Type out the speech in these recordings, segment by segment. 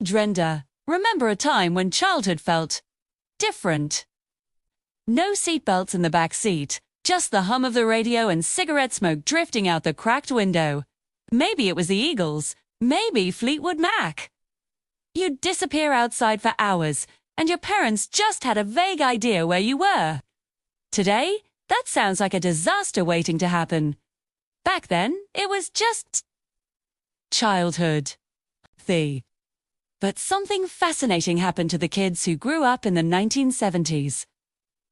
Drenda, remember a time when childhood felt different. No seatbelts in the back seat, just the hum of the radio and cigarette smoke drifting out the cracked window. Maybe it was the Eagles, maybe Fleetwood Mac. You'd disappear outside for hours, and your parents just had a vague idea where you were. Today, that sounds like a disaster waiting to happen. Back then, it was just childhood. But something fascinating happened to the kids who grew up in the 1970s.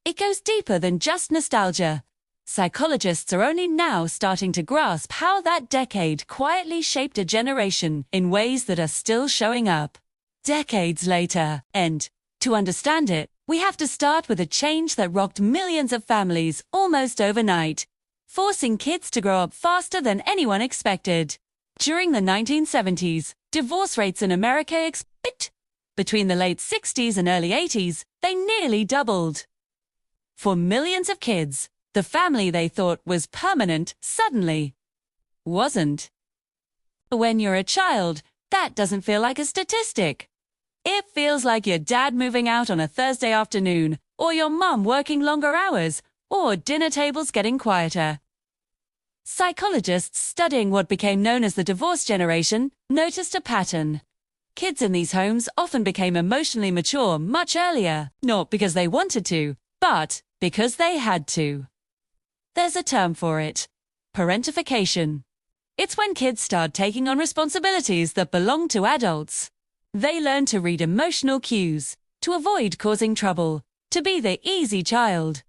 It goes deeper than just nostalgia. Psychologists are only now starting to grasp how that decade quietly shaped a generation in ways that are still showing up decades later. And to understand it, we have to start with a change that rocked millions of families almost overnight, forcing kids to grow up faster than anyone expected. During the 1970s, divorce rates in America exploded. Between the late 60s and early 80s, they nearly doubled. For millions of kids, the family they thought was permanent suddenly wasn't. When you're a child, that doesn't feel like a statistic. It feels like your dad moving out on a Thursday afternoon, or your mum working longer hours, or dinner tables getting quieter. Psychologists studying what became known as the divorce generation noticed a pattern. Kids in these homes often became emotionally mature much earlier, not because they wanted to, but because they had to. There's a term for it: parentification. It's when kids start taking on responsibilities that belong to adults. They learn to read emotional cues, to avoid causing trouble, to be the easy child.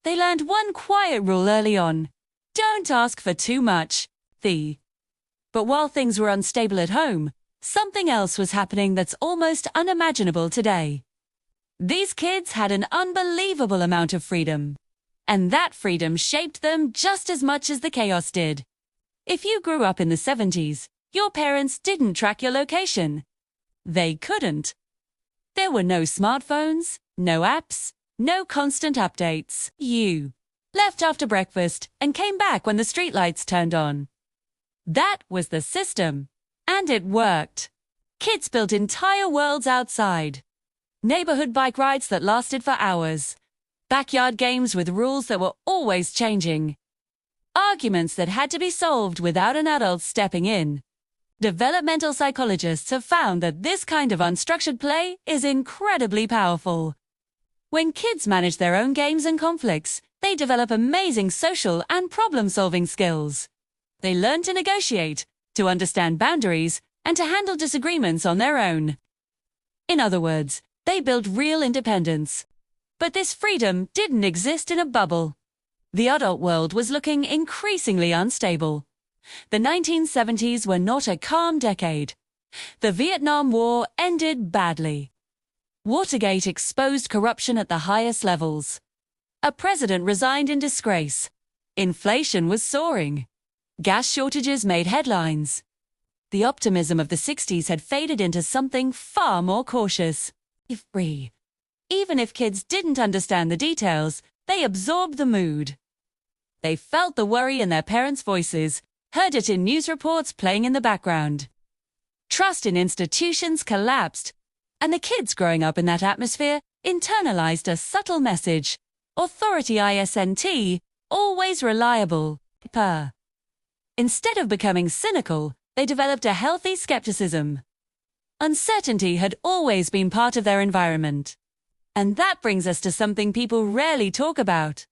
They learned one quiet rule early on: don't ask for too much. But while things were unstable at home, something else was happening that's almost unimaginable today. These kids had an unbelievable amount of freedom. And that freedom shaped them just as much as the chaos did. If you grew up in the 70s, your parents didn't track your location. They couldn't. There were no smartphones, no apps, no constant updates. You left after breakfast and came back when the streetlights turned on. That was the system. And it worked. Kids built entire worlds outside. Neighborhood bike rides that lasted for hours. Backyard games with rules that were always changing. Arguments that had to be solved without an adult stepping in. Developmental psychologists have found that this kind of unstructured play is incredibly powerful. When kids manage their own games and conflicts, they develop amazing social and problem-solving skills. They learn to negotiate, to understand boundaries, and to handle disagreements on their own. In other words, they build real independence. But this freedom didn't exist in a bubble. The adult world was looking increasingly unstable. The 1970s were not a calm decade. The Vietnam War ended badly. Watergate exposed corruption at the highest levels. A president resigned in disgrace. Inflation was soaring. Gas shortages made headlines. The optimism of the 60s had faded into something far more cautious. Even if kids didn't understand the details, they absorbed the mood. They felt the worry in their parents' voices, heard it in news reports playing in the background. Trust in institutions collapsed, and the kids growing up in that atmosphere internalized a subtle message: authority isn't always reliable. Instead of becoming cynical, they developed a healthy skepticism. Uncertainty had always been part of their environment. And that brings us to something people rarely talk about.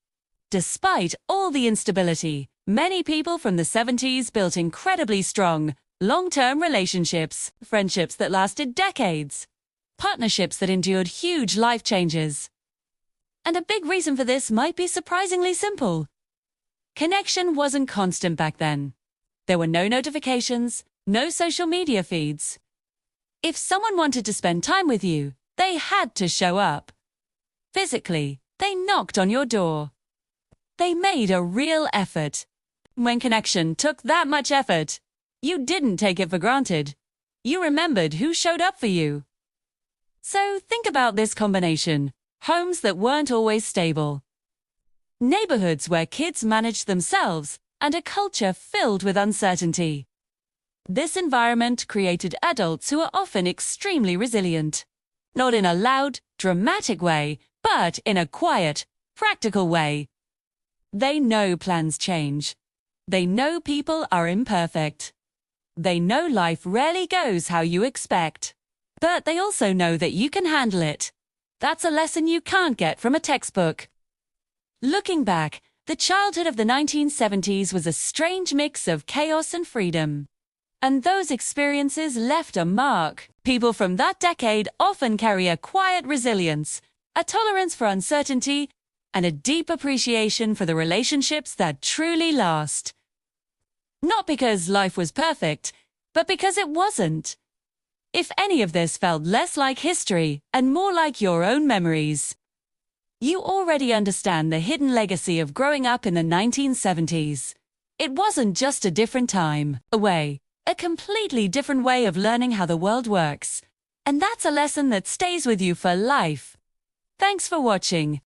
Despite all the instability, many people from the 70s built incredibly strong, long-term relationships, friendships that lasted decades, partnerships that endured huge life changes. And a big reason for this might be surprisingly simple. Connection wasn't constant back then. There were no notifications, no social media feeds. If someone wanted to spend time with you, they had to show up. Physically, they knocked on your door. They made a real effort. When connection took that much effort, you didn't take it for granted. You remembered who showed up for you. So think about this combination: homes that weren't always stable, neighborhoods where kids managed themselves, and a culture filled with uncertainty. This environment created adults who are often extremely resilient. Not in a loud, dramatic way, but in a quiet, practical way. They know plans change. They know people are imperfect. They know life rarely goes how you expect. But they also know that you can handle it. That's a lesson you can't get from a textbook. Looking back, the childhood of the 1970s was a strange mix of chaos and freedom. And those experiences left a mark. People from that decade often carry a quiet resilience, a tolerance for uncertainty, and a deep appreciation for the relationships that truly last. Not because life was perfect, but because it wasn't. If any of this felt less like history and more like your own memories, you already understand the hidden legacy of growing up in the 1970s. It wasn't just a different time, a completely different way of learning how the world works. And that's a lesson that stays with you for life. Thanks for watching.